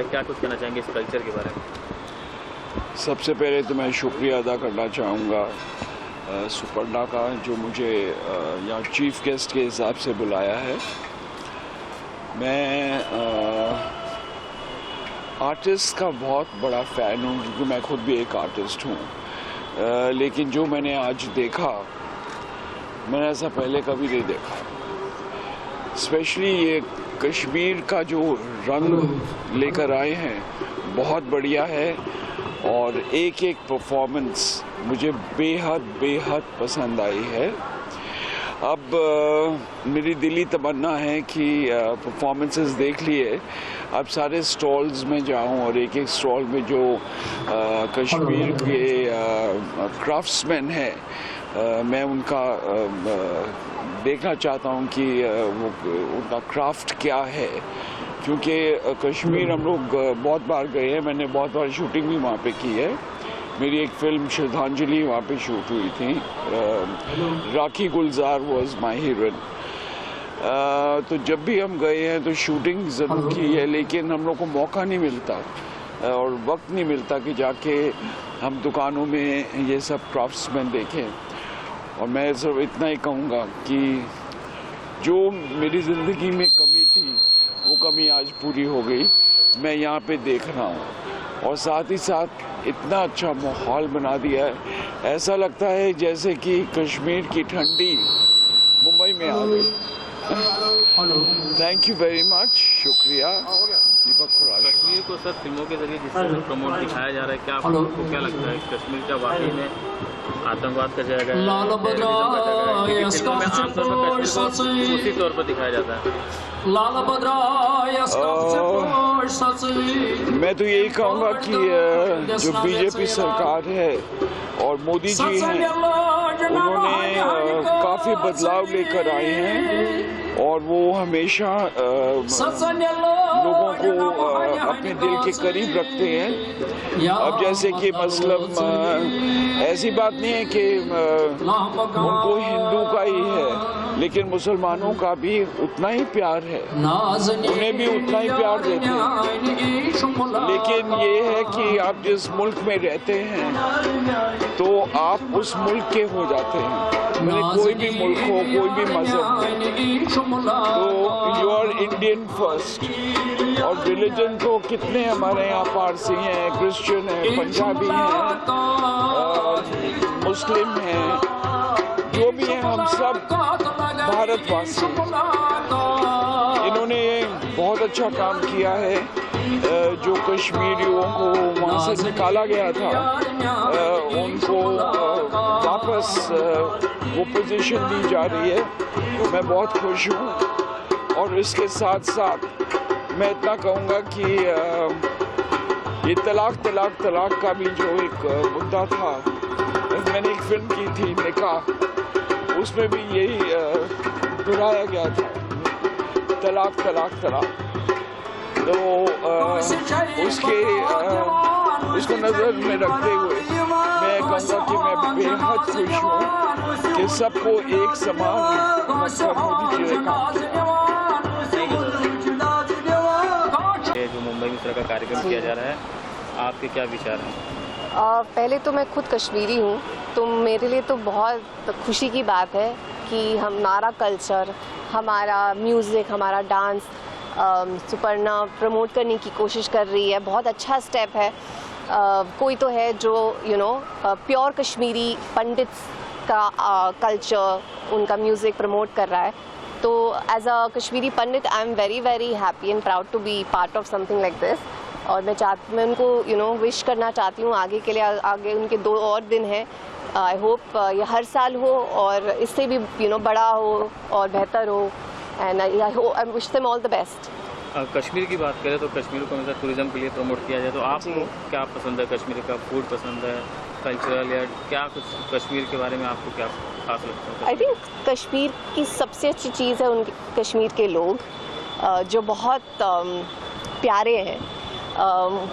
क्या कुछ कहना चाहेंगे इस कल्चर के बारे में? सबसे पहले तो मैं शुक्रिया अदा करना चाहूँगा सुपर्णा का, जो मुझे यहाँ चीफ गेस्ट के हिसाब से बुलाया है। मैं आर्टिस्ट का बहुत बड़ा फ़ैन हूँ, क्योंकि मैं खुद भी एक आर्टिस्ट हूँ। लेकिन जो मैंने आज देखा, मैंने ऐसा पहले कभी नहीं देखा। स्पेशली ये कश्मीर का जो रंग लेकर आए हैं बहुत बढ़िया है, और एक एक परफॉर्मेंस मुझे बेहद पसंद आई है। अब मेरी दिली तमन्ना है कि परफॉर्मेंसेस देख लिए, अब सारे स्टॉल्स में जाऊं और एक एक स्टॉल में जो कश्मीर के क्राफ्ट्समैन हैं, मैं उनका देखना चाहता हूं कि वो उनका क्राफ्ट क्या है। क्योंकि कश्मीर हम लोग बहुत बार गए हैं, मैंने बहुत बार शूटिंग भी वहाँ पे की है। मेरी एक फिल्म श्रद्धांजलि वहाँ पे शूट हुई थी। राखी गुलजार वाज माय हीरोइन। तो जब भी हम गए हैं तो शूटिंग ज़रूर की है, लेकिन हम लोग को मौका नहीं मिलता और वक्त नहीं मिलता कि जाके हम दुकानों में ये सब क्राफ्ट्समैन देखें। और मैं सिर्फ इतना ही कहूँगा कि जो मेरी ज़िंदगी में कमी थी, वो कमी आज पूरी हो गई। मैं यहाँ पे देख रहा हूँ, और साथ ही साथ इतना अच्छा माहौल बना दिया है, ऐसा लगता है जैसे कि कश्मीर की ठंडी मुंबई में आ गई। थैंक यू वेरी मच, शुक्रिया दीपक फराज। कश्मीर को सर फिल्मों के जरिए जिस तरह प्रमोट दिखाया जा रहा है, क्या आपको क्या लगता है कश्मीर का वाकई में आतंकवाद का जगह है, टेररिज्म का जगह है? क्योंकि फिल्मों में आमतौर पर कश्मीर को उसी तौर पर दिखाया जाता है। मैं तो यही कहूँगा कि जो बीजेपी सरकार है और मोदी जी हैं, उन्होंने काफ़ी बदलाव लेकर आए हैं, और वो हमेशा लोगों को अपने दिल के करीब रखते हैं। अब जैसे कि मतलब ऐसी बात नहीं है कि उनको हिंदू का ही है, लेकिन मुसलमानों का भी उतना ही प्यार है, उन्हें भी उतना ही प्यार देते हैं। लेकिन ये है कि आप जिस मुल्क में रहते हैं तो आप उस मुल्क के हो जाते हैं, मैंने कोई भी मुल्क हो, कोई भी मजहब हो, तो यू आर इंडियन फर्स्ट। और रिलीजन तो कितने हमारे यहाँ पारसी हैं, क्रिश्चियन हैं, पंजाबी हैं, मुस्लिम हैं, जो भी हैं, हम सब भारतवासी। इन्होंने बहुत अच्छा काम किया है। जो कश्मीरियों को वहाँ से निकाला गया था, उनको वापस वो पोजीशन दी जा रही है। मैं बहुत खुश हूँ। और इसके साथ साथ मैं इतना कहूँगा कि ये तलाक का भी जो एक मुद्दा था, मैंने एक फिल्म की थी निकाह, उसमें भी यही दोहराया गया था, तलाक। तो उसको नज़र में रखते हुए मैं कहूँगा कि मैं बेहद खुश हूँ कि सबको एक समान मोदी जी ने काम किया। जो मुंबई में इस तरह का कार्यक्रम किया जा रहा है, आपके क्या विचार हैं? पहले तो मैं खुद कश्मीरी हूँ, तो मेरे लिए तो बहुत खुशी की बात है कि हमारा कल्चर, हमारा म्यूज़िक, हमारा डांस सुपर्णा प्रमोट करने की कोशिश कर रही है। बहुत अच्छा स्टेप है। कोई तो है जो प्योर कश्मीरी पंडित्स का कल्चर, उनका म्यूज़िक प्रमोट कर रहा है। तो as a Kashmiri Pandit I am very very happy and proud to be part of something like this. और मैं उनको विश करना चाहती हूँ आगे के लिए। आगे उनके 2 और दिन हैं। आई होप ये हर साल हो और इससे भी बड़ा हो और बेहतर हो। And I wish them all the best. Kashmir की बात करें तो कश्मीर को हमेशा टूरिज्म के लिए प्रमोट किया जाए, तो आपको क्या पसंद है? कश्मीर का फूड पसंद है, कल्चरल, या क्या कुछ कश्मीर के बारे में आपको क्या खास लगता है? आई थिंक कश्मीर की सबसे अच्छी चीज़ है उनके कश्मीर के लोग, जो बहुत प्यारे हैं,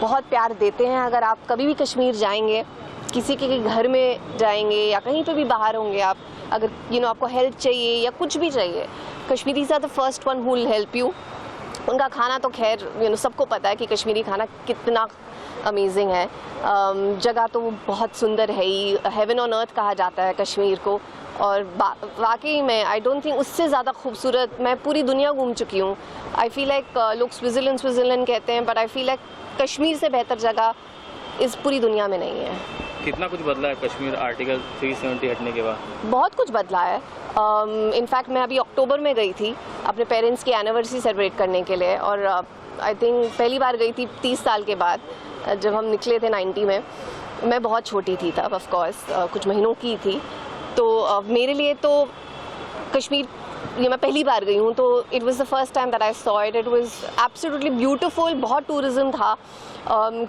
बहुत प्यार देते हैं। अगर आप कभी भी कश्मीर जाएंगे, किसी के घर में जाएंगे या कहीं पे भी बाहर होंगे आप, अगर आपको हेल्प चाहिए या कुछ भी चाहिए, Kashmiris are the first one who will help you. उनका खाना तो खैर सबको पता है कि कश्मीरी खाना कितना अमेजिंग है। जगह तो वो बहुत सुंदर है ही, हेवन ऑन अर्थ कहा जाता है कश्मीर को। और वाकई में आई डोंट थिंक उससे ज़्यादा खूबसूरत, मैं पूरी दुनिया घूम चुकी हूँ। आई फील लाइक लोग स्विट्ज़रलैंड कहते हैं, but I feel like Kashmir से बेहतर जगह इस पूरी दुनिया में नहीं है। कितना कुछ बदला है कश्मीर आर्टिकल 370 हटने के बाद? बहुत कुछ बदला है। इनफैक्ट मैं अभी अक्टूबर में गई थी अपने पेरेंट्स की एनिवर्सरी सेलिब्रेट करने के लिए, और आई थिंक पहली बार गई थी 30 साल के बाद, जब हम निकले थे 90 में। मैं बहुत छोटी थी तब, ऑफ कोर्स कुछ महीनों की थी। तो मेरे लिए तो कश्मीर ये मैं पहली बार गई हूँ, तो it was the first time that I saw it. It was absolutely beautiful. बहुत टूरिज्म था,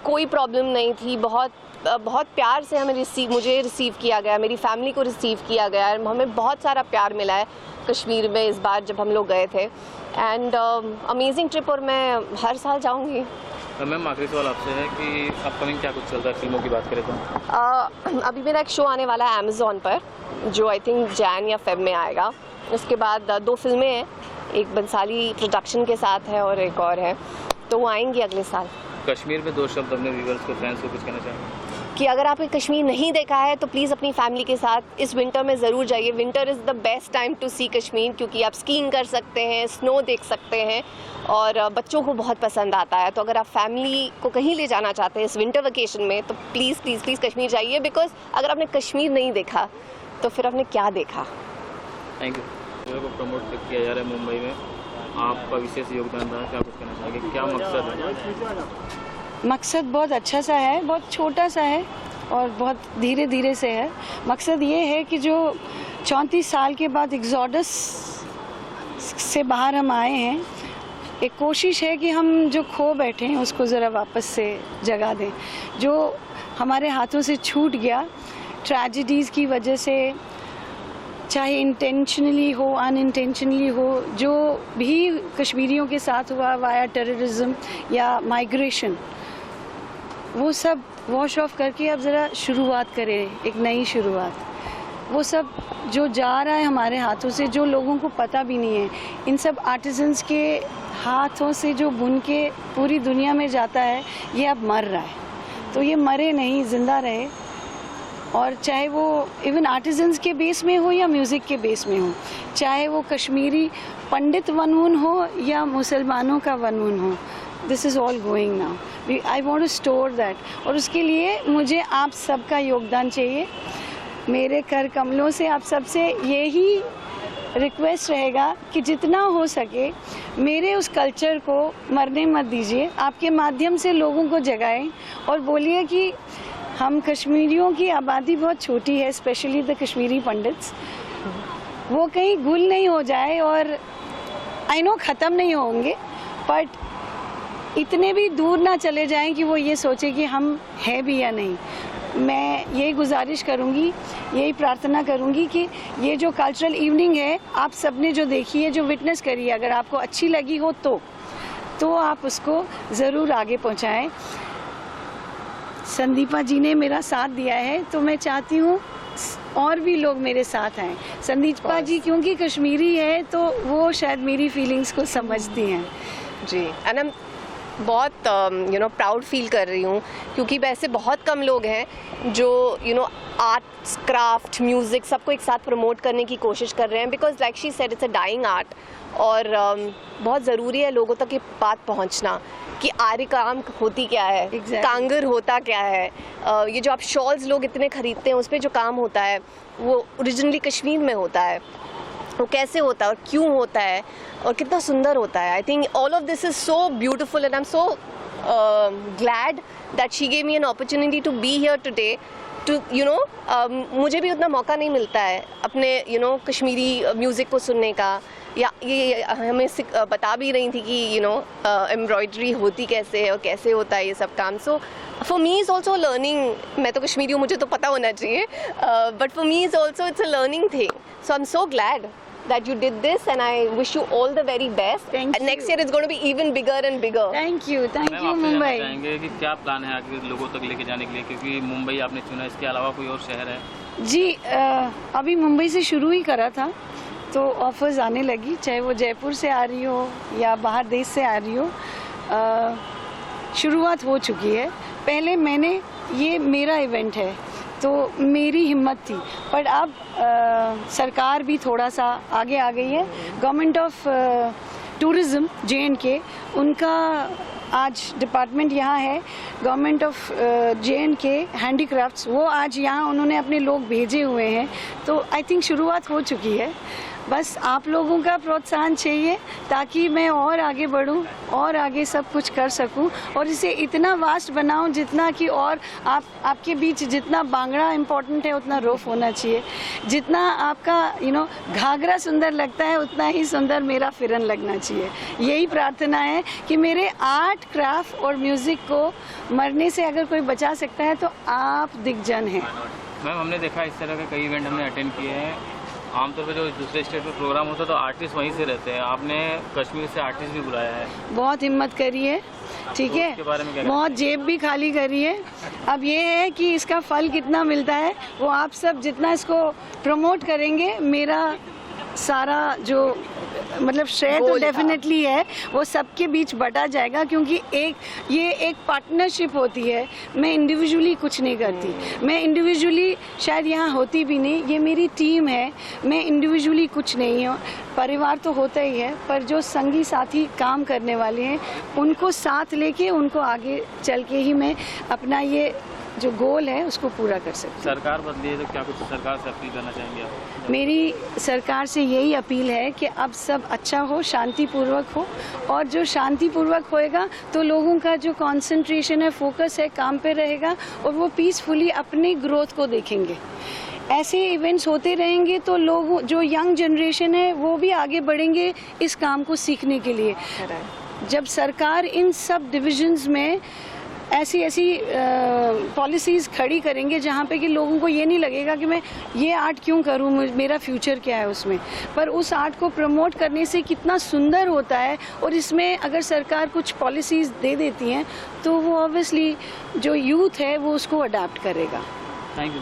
कोई प्रॉब्लम नहीं थी। बहुत प्यार से मुझे रिसीव किया गया, मेरी फैमिली को रिसीव किया गया। हमें बहुत सारा प्यार मिला है कश्मीर में इस बार जब हम लोग गए थे। एंड अमेजिंग ट्रिप, और मैं हर साल जाऊँगी। मैम आखिरी सवाल आपसे है कि अपकमिंग क्या कुछ चल रहा है? फिल्मों की बात करें तो अभी मेरा एक शो आने वाला है अमेज़ॉन पर, जो आई थिंक जैन या फेब में आएगा। उसके बाद 2 फिल्में हैं, एक बंसाली प्रोडक्शन के साथ है और एक और है, तो वो आएंगी अगले साल। कश्मीर में 2 शब्द अपने व्यूअर्स को, फैंस को कुछ कहना चाहेंगे? कि अगर आपने कश्मीर नहीं देखा है तो प्लीज़ अपनी फैमिली के साथ इस विंटर में ज़रूर जाइए। Winter is the best time to see Kashmir, क्योंकि आप स्कीइंग कर सकते हैं, स्नो देख सकते हैं, और बच्चों को बहुत पसंद आता है। तो अगर आप फैमिली को कहीं ले जाना चाहते हैं इस विंटर वेकेशन में, तो प्लीज़ प्लीज़ प्लीज़ कश्मीर जाइए। बिकॉज अगर आपने कश्मीर नहीं देखा तो फिर आपने क्या देखा। Thank you. को प्रमोट किया जा रहा है मुंबई में, आपका विशेष योगदान रहा है, क्या कुछ कहना चाहेंगे? क्या मकसद है? मकसद बहुत अच्छा सा है, बहुत छोटा सा है और बहुत धीरे धीरे से है। मकसद ये है कि जो 34 साल के बाद एग्जॉडस से बाहर हम आए हैं, एक कोशिश है कि हम जो खो बैठे हैं उसको ज़रा वापस से जगा दें। जो हमारे हाथों से छूट गया ट्रेजेडीज़ की वजह से, चाहे इंटेंशनली हो अनइंटेंशनली हो, जो भी कश्मीरियों के साथ हुआ वाया टेररिज्म या माइग्रेशन, वो सब वॉश ऑफ करके अब ज़रा शुरुआत करें, एक नई शुरुआत। वो सब जो जा रहा है हमारे हाथों से, जो लोगों को पता भी नहीं है, इन सब आर्टिजन्स के हाथों से जो बुन के पूरी दुनिया में जाता है, ये अब मर रहा है। तो ये मरे नहीं, ज़िंदा रहे। और चाहे वो इवन आर्टिजन्स के बेस में हो या म्यूज़िक के बेस में हो, चाहे वो कश्मीरी पंडित वनून हो या मुसलमानों का वनून हो, this is all going now. I want to store that, और उसके लिए मुझे आप सबका योगदान चाहिए। मेरे कर कमलों से आप सबसे यही रिक्वेस्ट रहेगा कि जितना हो सके मेरे उस कल्चर को मरने मत दीजिए। आपके माध्यम से लोगों को जगाएं और बोलिए कि हम कश्मीरियों की आबादी बहुत छोटी है, स्पेशली द कश्मीरी पंडित्स, वो कहीं गुल नहीं हो जाए। और आई नो ख़त्म नहीं होंगे, बट इतने भी दूर ना चले जाएं कि वो ये सोचे कि हम हैं भी या नहीं। मैं यही गुजारिश करूंगी, यही प्रार्थना करूंगी कि ये जो कल्चरल इवनिंग है, आप सबने जो देखी है, जो विटनेस करी है, अगर आपको अच्छी लगी हो तो आप उसको ज़रूर आगे पहुंचाएं। संदीपा जी ने मेरा साथ दिया है, तो मैं चाहती हूँ और भी लोग मेरे साथ आएँ। संदीपा जी क्योंकि कश्मीरी है, तो वो शायद मेरी फीलिंग्स को समझती हैं। जी, एंड बहुत प्राउड फील कर रही हूँ, क्योंकि वैसे बहुत कम लोग हैं जो आर्ट्स, क्राफ्ट, म्यूज़िक सबको एक साथ प्रमोट करने की कोशिश कर रहे हैं, because like she said it's a dying art. और बहुत ज़रूरी है लोगों तक ये बात पहुँचना कि आरी काम होती क्या है, कांगर होता क्या है, ये जो आप शॉल्स लोग इतने खरीदते हैं उस पर जो काम होता है वो ओरिजिनली कश्मीर में होता है, वो कैसे होता है और क्यों होता है और कितना सुंदर होता है। I think all of this is so beautiful and I am so glad that she gave me an opportunity to be here today to मुझे भी उतना मौका नहीं मिलता है अपने कश्मीरी म्यूज़िक को सुनने का, या ये हमें बता भी रही थी कि एम्ब्रॉयडरी होती कैसे है और कैसे होता है ये सब काम। So for me is also learning, मैं तो कश्मीरी हूँ, मुझे तो पता होना चाहिए, but for me is also it's a learning thing. So I am so glad that you did this and I wish you all the very best. Thank you. Next year it's going to be even bigger and bigger. Thank you ma'am, Mumbai. आपसे चाहेंगे कि क्या plan है आगे लोगों तक लेके जाने के लिए, क्योंकि मुंबई आपने चुना, इसके अलावा कोई और शहर है? जी अभी मुंबई से शुरू ही करा था तो ऑफर्स आने लगी, चाहे वो जयपुर से आ रही हो या बाहर देश से आ रही हो। शुरुआत हो चुकी है। पहले ये मेरा इवेंट है तो मेरी हिम्मत थी, पर अब सरकार भी थोड़ा सा आगे आ गई है। गवर्नमेंट ऑफ टूरिज़्म JNK, उनका आज डिपार्टमेंट यहाँ है, गवर्नमेंट ऑफ JNK हैंडीक्राफ्ट्स, वो आज यहाँ उन्होंने अपने लोग भेजे हुए हैं। तो आई थिंक शुरुआत हो चुकी है। बस आप लोगों का प्रोत्साहन चाहिए ताकि मैं और आगे बढ़ूं और आगे सब कुछ कर सकूं और इसे इतना वास्ट बनाऊं जितना कि और आपके बीच जितना बांगड़ा इम्पोर्टेंट है उतना रोफ होना चाहिए। जितना आपका घाघरा सुंदर लगता है उतना ही सुंदर मेरा फिरन लगना चाहिए। यही प्रार्थना है कि मेरे आर्ट, क्राफ्ट और म्यूज़िक को मरने से अगर कोई बचा सकता है तो आप दिग्जन हैं। मैम, हमने देखा इस तरह के कई इवेंट हमने अटेंड किए हैं। आमतौर पर जो दूसरे स्टेट में प्रोग्राम होता है तो आर्टिस्ट वहीं से रहते हैं, आपने कश्मीर से आर्टिस्ट भी बुलाया है। बहुत हिम्मत करी है, ठीक है, इसके बारे में क्या बहुत जेब भी खाली करी है। अब ये है कि इसका फल कितना मिलता है वो आप सब जितना इसको प्रमोट करेंगे, मेरा सारा जो मतलब श्रेय तो डेफिनेटली है वो सबके बीच बटा जाएगा, क्योंकि ये एक पार्टनरशिप होती है। मैं इंडिविजुअली कुछ नहीं करती, मैं इंडिविजुअली शायद यहाँ होती भी नहीं, ये मेरी टीम है, मैं इंडिविजुअली कुछ नहीं हूँ। परिवार तो होता ही है, पर जो संगी साथी काम करने वाले हैं उनको साथ लेके उनको आगे चल के ही मैं अपना ये जो गोल है उसको पूरा कर सकते हैं। सरकार बदली है तो क्या कुछ सरकार से अपील करना चाहेंगे आप? मेरी सरकार से यही अपील है कि अब सब अच्छा हो, शांतिपूर्वक हो, और जो शांतिपूर्वक होएगा तो लोगों का जो कंसंट्रेशन है, फोकस है, काम पे रहेगा और वो पीसफुली अपनी ग्रोथ को देखेंगे। ऐसे इवेंट्स होते रहेंगे तो लोग, जो यंग जनरेशन है वो भी आगे बढ़ेंगे इस काम को सीखने के लिए। जब सरकार इन सब डिविजन्स में ऐसी पॉलिसीज़ खड़ी करेंगे जहाँ पे कि लोगों को ये नहीं लगेगा कि मैं ये आर्ट क्यों करूँ, मेरा फ्यूचर क्या है उसमें, पर उस आर्ट को प्रमोट करने से कितना सुंदर होता है। और इसमें अगर सरकार कुछ पॉलिसीज़ दे देती हैं तो वो ऑब्वियसली जो यूथ है वो उसको अडॉप्ट करेगा। Thank you.